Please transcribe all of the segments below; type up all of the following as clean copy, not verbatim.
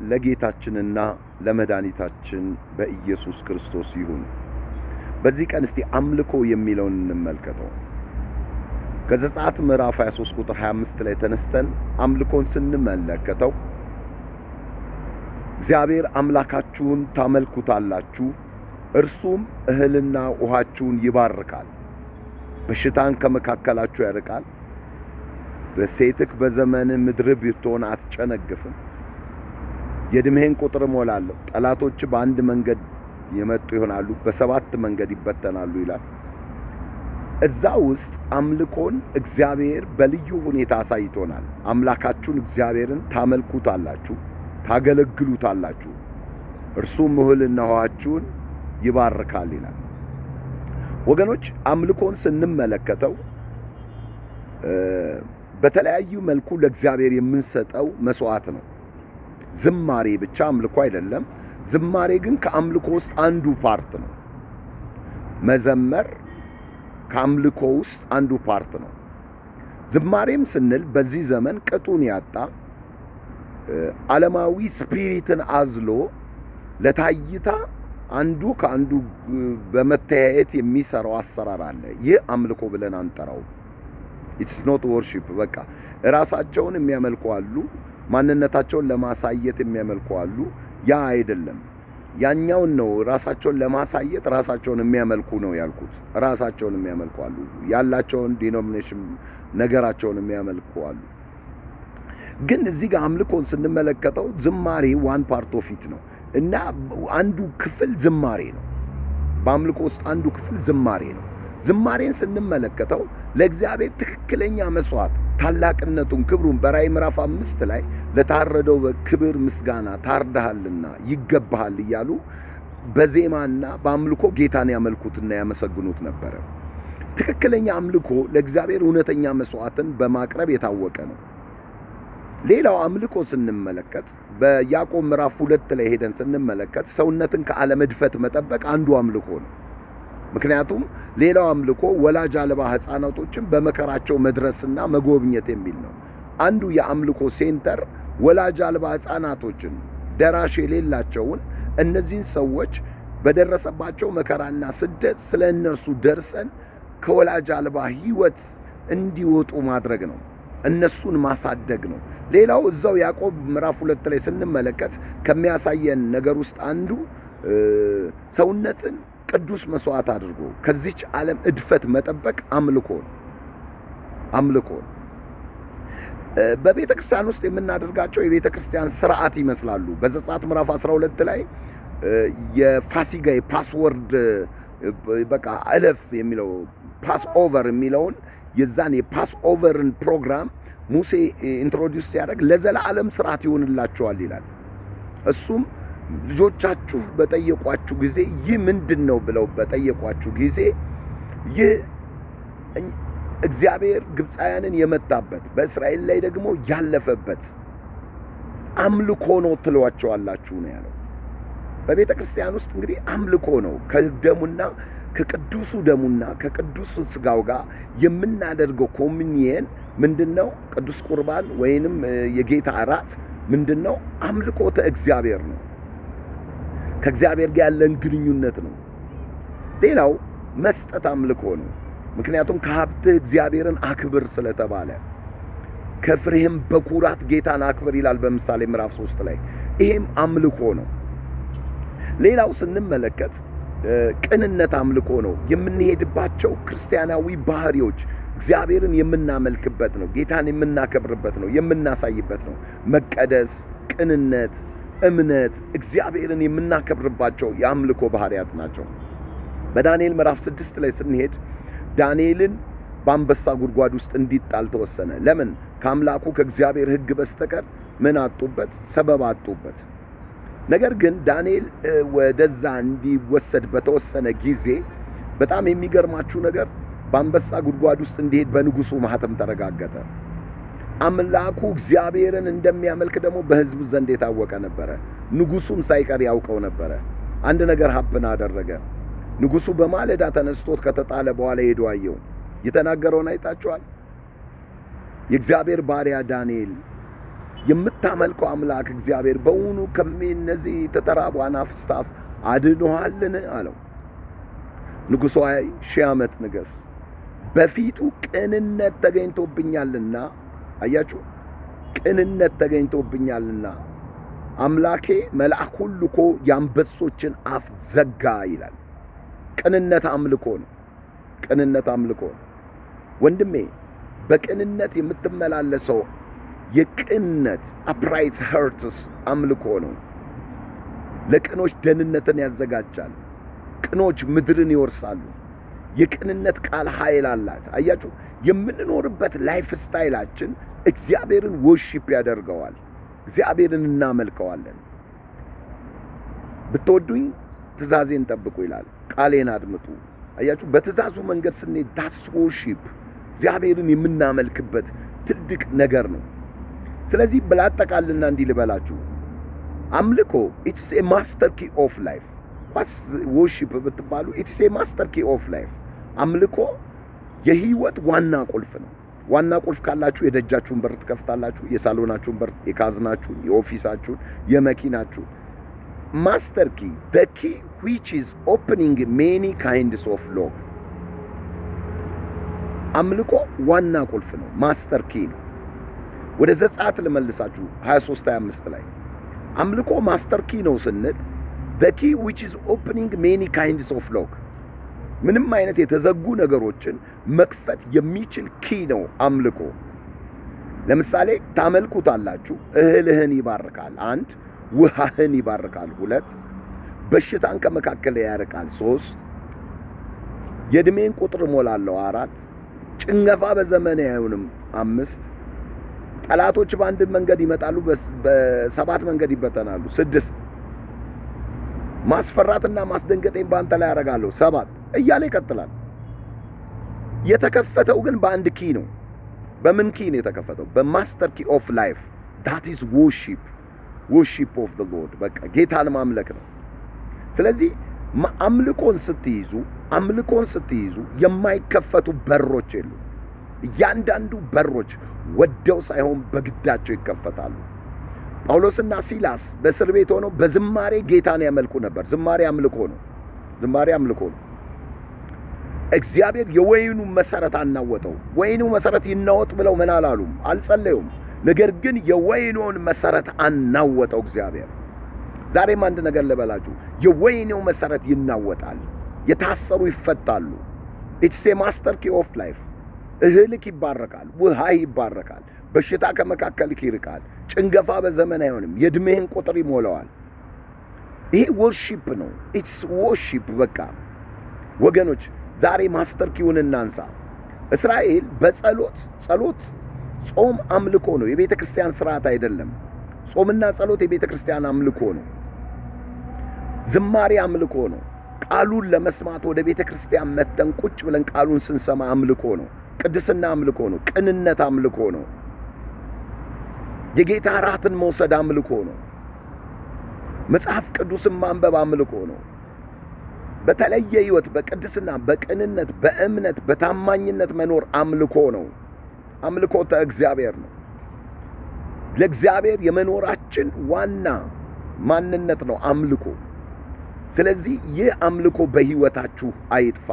ለጌታችንና ለመድኃኒታችን በኢየሱስ ክርስቶስ ይሁን። በዚህ ቀን እስቲ አምልኮ የሚለውን እንመልከተው። ከዘጸአት ምዕራፍ 23 ቁጥር 25 ላይ ተነስተን አምልኮን ስንመለከተው እግዚአብሔር አምላካችሁን ታመልኩታላችሁ፣ እርሱም እህልና ውሃችሁን ይባርካል፣ በሽታን ከመካከላችሁ ያርቃል፣ በሴትክ በዘመን ምድር ብትሆን አትጨነግፍም፣ የዕድሜህን ቁጥር እሞላለሁ፣ ጠላቶች በአንድ መንገድ የመጡ ይሆናሉ፣ በሰባት መንገድ ይበተናሉ ይላል። እዛ ውስጥ አምልኮን እግዚአብሔር በልዩ ሁኔታ አሳይቶናል። አምላካችሁን እግዚአብሔርን ታመልኩታላችሁ፣ ታገለግሉታላችሁ፣ እርሱም እህልና ውሃችሁን ይባርካል ይላል። ወገኖች አምልኮን ስንመለከተው በተለያዩ መልኩ ለእግዚአብሔር የምንሰጠው መስዋዕት ነው። ዝማሬ ብቻ አምልኮ አይደለም። ዝማሬ ግን ከአምልኮ ውስጥ አንዱ ፓርት ነው። መዘመር ከአምልኮ ውስጥ አንዱ ፓርት ነው። ዝማሬም ስንል በዚህ ዘመን ቅጡን ያጣ ዓለማዊ ስፒሪትን አዝሎ ለታይታ አንዱ ከአንዱ በመተያየት የሚሰራው አሰራር አለ። ይህ አምልኮ ብለን አንጠራው። ኢትስ ኖት ወርሺፕ። በቃ ራሳቸውን የሚያመልኩ አሉ፣ ማንነታቸውን ለማሳየት የሚያመልኩ አሉ። ያ አይደለም። ያኛውን ነው ራሳቸውን ለማሳየት ራሳቸውን የሚያመልኩ ነው ያልኩት። ራሳቸውን የሚያመልኩ አሉ፣ ያላቸውን ዲኖሚኔሽን ነገራቸውን የሚያመልኩ አሉ። ግን እዚህ ጋር አምልኮን ስንመለከተው ዝማሬ ዋን ፓርት ኦፍ ኢት ነው እና አንዱ ክፍል ዝማሬ ነው። በአምልኮ ውስጥ አንዱ ክፍል ዝማሬ ነው። ዝማሬን ስንመለከተው ለእግዚአብሔር ትክክለኛ መስዋዕት ታላቅነቱን፣ ክብሩን በራእይ ምዕራፍ 5 ላይ ለታረደው በክብር ምስጋና ታርደሃልና ይገባሃል እያሉ በዜማና በአምልኮ ጌታን ያመልኩትና ያመሰግኑት ነበረ። ትክክለኛ አምልኮ ለእግዚአብሔር እውነተኛ መስዋዕትን በማቅረብ የታወቀ ነው። ሌላው አምልኮ ስንመለከት በያዕቆብ ምዕራፍ 2 ላይ ሄደን ስንመለከት ሰውነትን ከአለመድፈት መጠበቅ አንዱ አምልኮ ነው። ምክንያቱም ሌላው አምልኮ ወላጅ አልባ ሕፃናቶችን በመከራቸው መድረስና መጎብኘት የሚል ነው። አንዱ የአምልኮ ሴንተር ወላጅ አልባ ሕፃናቶችን ደራሽ የሌላቸውን እነዚህን ሰዎች በደረሰባቸው መከራና ስደት ስለ እነርሱ ደርሰን ከወላጅ አልባ ሕይወት እንዲወጡ ማድረግ ነው። እነሱን ማሳደግ ነው። ሌላው እዛው ያዕቆብ ምዕራፍ 2 ላይ ስንመለከት ከሚያሳየን ነገር ውስጥ አንዱ ሰውነትን ቅዱስ መስዋዕት አድርጎ ከዚች ዓለም እድፈት መጠበቅ አምልኮ ነው። አምልኮ በቤተ ክርስቲያን ውስጥ የምናደርጋቸው የቤተ ክርስቲያን ስርዓት ይመስላሉ። በዘጸአት ምዕራፍ 12 ላይ የፋሲጋ የፓስወርድ በቃ እለፍ የሚለው ፓስ ኦቨር የሚለውን የዛን የፓስ ኦቨርን ፕሮግራም ሙሴ ኢንትሮዲዩስ ሲያደርግ ለዘላለም ስርዓት ይሆንላቸዋል ይላል። እሱም ልጆቻችሁ በጠየቋችሁ ጊዜ ይህ ምንድን ነው ብለው በጠየቋችሁ ጊዜ ይህ እግዚአብሔር ግብፃውያንን የመታበት በእስራኤል ላይ ደግሞ ያለፈበት አምልኮ ነው ትሏቸዋላችሁ ነው ያለው። በቤተ ክርስቲያን ውስጥ እንግዲህ አምልኮ ነው። ከደሙና ከቅዱሱ ደሙና ከቅዱሱ ስጋው ጋር የምናደርገው ኮሚኒየን ምንድነው? ቅዱስ ቁርባን ወይንም የጌታ እራት ምንድነው? አምልኮተ እግዚአብሔር ነው። ከእግዚአብሔር ጋር ያለን ግንኙነት ነው። ሌላው መስጠት አምልኮ ነው። ምክንያቱም ከሀብትህ እግዚአብሔርን አክብር ስለተባለ ከፍሬህም በኩራት ጌታን አክብር ይላል በምሳሌ ምዕራፍ 3 ላይ። ይሄም አምልኮ ነው። ሌላው ስንመለከት ቅንነት አምልኮ ነው። የምንሄድባቸው ክርስቲያናዊ ባህሪዎች እግዚአብሔርን የምናመልክበት ነው። ጌታን የምናከብርበት ነው፣ የምናሳይበት ነው። መቀደስ፣ ቅንነት፣ እምነት እግዚአብሔርን የምናከብርባቸው የአምልኮ ባህሪያት ናቸው። በዳንኤል ምዕራፍ 6 ላይ ስንሄድ ዳንኤልን በአንበሳ ጉድጓድ ውስጥ እንዲጣል ተወሰነ። ለምን? ከአምላኩ ከእግዚአብሔር ሕግ በስተቀር ምን አጡበት? ሰበብ አጡበት። ነገር ግን ዳንኤል ወደዛ እንዲወሰድ በተወሰነ ጊዜ በጣም የሚገርማችሁ ነገር በአንበሳ ጉድጓድ ውስጥ እንዲሄድ በንጉሱ ማህተም ተረጋገጠ። አምላኩ እግዚአብሔርን እንደሚያመልክ ደግሞ በሕዝቡ ዘንድ የታወቀ ነበረ። ንጉሱም ሳይቀር ያውቀው ነበረ። አንድ ነገር ሀፕን አደረገ። ንጉሱ በማለዳ ተነስቶት ከተጣለ በኋላ ሄዶ አየው። የተናገረውን አይታችኋል። የእግዚአብሔር ባሪያ ዳንኤል የምታመልከው አምላክ እግዚአብሔር በውኑ ከእነዚህ የተራቡ አናፍስት አፍ አድኖሃልን አለው። ንጉሡ ሆይ 1000 ዓመት ንገሥ፣ በፊቱ ቅንነት ተገኝቶብኛልና። አያችሁ፣ ቅንነት ተገኝቶብኛልና አምላኬ መልአኩን ልኮ የአንበሶችን አፍ ዘጋ ይላል። ቅንነት አምልኮ ነው። ቅንነት አምልኮ ነው። ወንድሜ በቅንነት የምትመላለሰው የቅንነት upright hearts አምልኮ ነው። ለቅኖች ደህንነትን ያዘጋጃል። ቅኖች ምድርን ይወርሳሉ። የቅንነት ቃል ኃይል አላት። አያችሁ፣ የምንኖርበት ላይፍ ስታይላችን እግዚአብሔርን ወርሺፕ ያደርገዋል። እግዚአብሔርን እናመልከዋለን። ብትወዱኝ ትእዛዜን ጠብቁ ይላል፣ ቃሌን አድምጡ። አያችሁ፣ በትእዛዙ መንገድ ስንሄድ ዳስ ወርሺፕ እግዚአብሔርን የምናመልክበት ትልቅ ነገር ነው። ስለዚህ ብላጠቃልና እንዲህ ልበላችሁ፣ አምልኮ ኢትስ ኤ ማስተር ኪ ኦፍ ላይፍ። ዋትስ ወርሺፕ ብትባሉ ኢትስ ኤ ማስተር ኪ ኦፍ ላይፍ። አምልኮ የህይወት ዋና ቁልፍ ነው። ዋና ቁልፍ ካላችሁ የደጃችሁን በር ትከፍታላችሁ፣ የሳሎናችሁን በር፣ የካዝናችሁን፣ የኦፊሳችሁን፣ የመኪናችሁን። ማስተር ኪ the key which is opening many kinds of lock። አምልኮ ዋና ቁልፍ ነው፣ ማስተር ኪ ነው። ወደ ዘጸአት ልመልሳችሁ 23:25 ላይ አምልኮ ማስተር ኪ ነው ስንል the key which is opening many kinds of lock፣ ምንም አይነት የተዘጉ ነገሮችን መክፈት የሚችል ኪ ነው አምልኮ። ለምሳሌ ታመልኩታላችሁ፣ እህልህን ይባርካል 1፣ ውሃህን ይባርካል 2፣ በሽታን ከመካከል ያርቃል 3፣ የእድሜን ቁጥር ሞላለሁ 4፣ ጭንገፋ በዘመን አይሆንም 5፣ ጠላቶች በአንድ መንገድ ይመጣሉ በ7 መንገድ ይበተናሉ 6፣ ማስፈራትና ማስደንገጤን በአንተ ላይ ያደርጋለሁ 7 እያለ ይቀጥላል። የተከፈተው ግን በአንድ ኪ ነው። በምን ኪ ነው የተከፈተው? በማስተር ኪ ኦፍ ላይፍ that is worship of the Lord። በቃ ጌታን ማምለክ ነው። ስለዚህ አምልኮን ስትይዙ የማይከፈቱ በሮች የሉ። እያንዳንዱ በሮች ወደው ሳይሆን በግዳቸው ይከፈታሉ። ጳውሎስና ሲላስ በእስር ቤት ሆነው በዝማሬ ጌታን ያመልኩ ነበር። ዝማሬ አምልኮ ነው። እግዚአብሔር የወይኑ መሰረት አናወጠው። ወይኑ መሰረት ይናወጥ ብለው ምን አላሉም? አልጸለዩም። ነገር ግን የወይኑን መሰረት አናወጠው እግዚአብሔር። ዛሬም አንድ ነገር ልበላችሁ፣ የወይኑ መሰረት ይናወጣል። የታሰሩ ይፈታሉ። ኢትስ ኤ ማስተር ኪ ኦፍ ላይፍ። እህልክ ይባረካል፣ ውሃ ይባረካል፣ በሽታ ከመካከልክ ይርቃል፣ ጭንገፋ በዘመን አይሆንም፣ የእድሜህን ቁጥር ይሞላዋል። ይሄ ወርሺፕ ነው። ኢትስ ወርሺፕ። በቃ ወገኖች ዛሬ ማስተር ኪውን እናንሳ። እስራኤል ጸሎት ጾም አምልኮ ነው። የቤተ ክርስቲያን ስርዓት አይደለም። ጾምና ጸሎት የቤተ ክርስቲያን አምልኮ ነው። ዝማሬ አምልኮ ነው። ቃሉን ለመስማት ወደ ቤተ ክርስቲያን መተን ቁጭ ብለን ቃሉን ስንሰማ አምልኮ ነው። ቅድስና አምልኮ ነው። ቅንነት አምልኮ ነው። የጌታ እራትን መውሰድ አምልኮ ነው። መጽሐፍ ቅዱስን ማንበብ አምልኮ ነው። በተለየ ህይወት በቅድስና በቅንነት በእምነት በታማኝነት መኖር አምልኮ ነው። አምልኮተ እግዚአብሔር ነው። ለእግዚአብሔር የመኖራችን ዋና ማንነት ነው አምልኮ። ስለዚህ ይህ አምልኮ በህይወታችሁ አይጥፋ።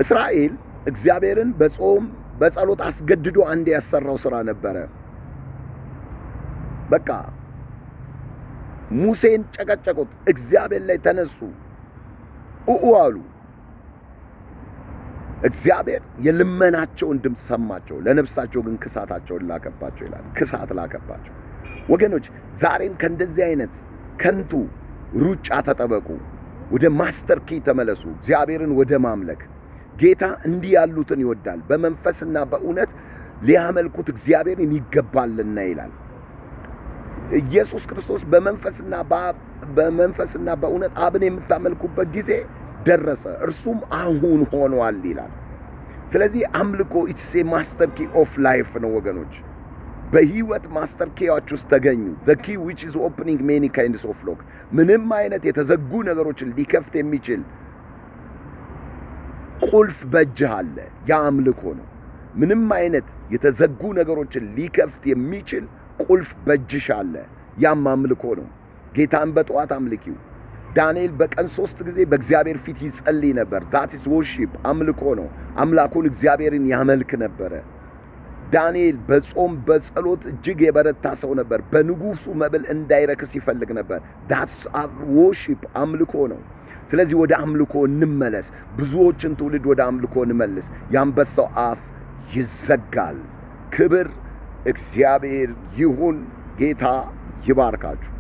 እስራኤል እግዚአብሔርን በጾም በጸሎት አስገድዶ አንድ ያሰራው ስራ ነበረ። በቃ ሙሴን ጨቀጨቁት። እግዚአብሔር ላይ ተነሱ አሉ። እግዚአብሔር የልመናቸውን ድምፅ ሰማቸው፣ ለነፍሳቸው ግን ክሳታቸውን ላከባቸው ይላል። ክሳት ላከባቸው። ወገኖች ዛሬም ከእንደዚህ አይነት ከንቱ ሩጫ ተጠበቁ። ወደ ማስተር ኪ ተመለሱ። እግዚአብሔርን ወደ ማምለክ። ጌታ እንዲህ ያሉትን ይወዳል፣ በመንፈስና በእውነት ሊያመልኩት እግዚአብሔርን ይገባልና ይላል። ኢየሱስ ክርስቶስ በመንፈስና በእውነት አብን የምታመልኩበት ጊዜ ደረሰ፣ እርሱም አሁን ሆኗል ይላል። ስለዚህ አምልኮ ኢትስ ኤ ማስተር ኪ ኦፍ ላይፍ ነው ወገኖች። በህይወት ማስተር ኪዎች ውስጥ ተገኙ። the key which is opening many kinds of lock። ምንም አይነት የተዘጉ ነገሮችን ሊከፍት የሚችል ቁልፍ በእጅህ አለ። ያ አምልኮ ነው። ምንም አይነት የተዘጉ ነገሮችን ሊከፍት የሚችል ቁልፍ በእጅሽ አለ። ያም አምልኮ ነው። ጌታን በጠዋት አምልኪው። ዳንኤል በቀን 3 ጊዜ በእግዚአብሔር ፊት ይጸልይ ነበር። ዛት ኢዝ ወርሺፕ፣ አምልኮ ነው። አምላኩን እግዚአብሔርን ያመልክ ነበረ። ዳንኤል በጾም በጸሎት እጅግ የበረታ ሰው ነበር። በንጉሱ መብል እንዳይረክስ ይፈልግ ነበር። ዳትስ ወርሺፕ፣ አምልኮ ነው። ስለዚህ ወደ አምልኮ እንመለስ። ብዙዎችን ትውልድ ወደ አምልኮ እንመልስ። የአንበሳው አፍ ይዘጋል። ክብር እግዚአብሔር ይሁን። ጌታ ይባርካችሁ።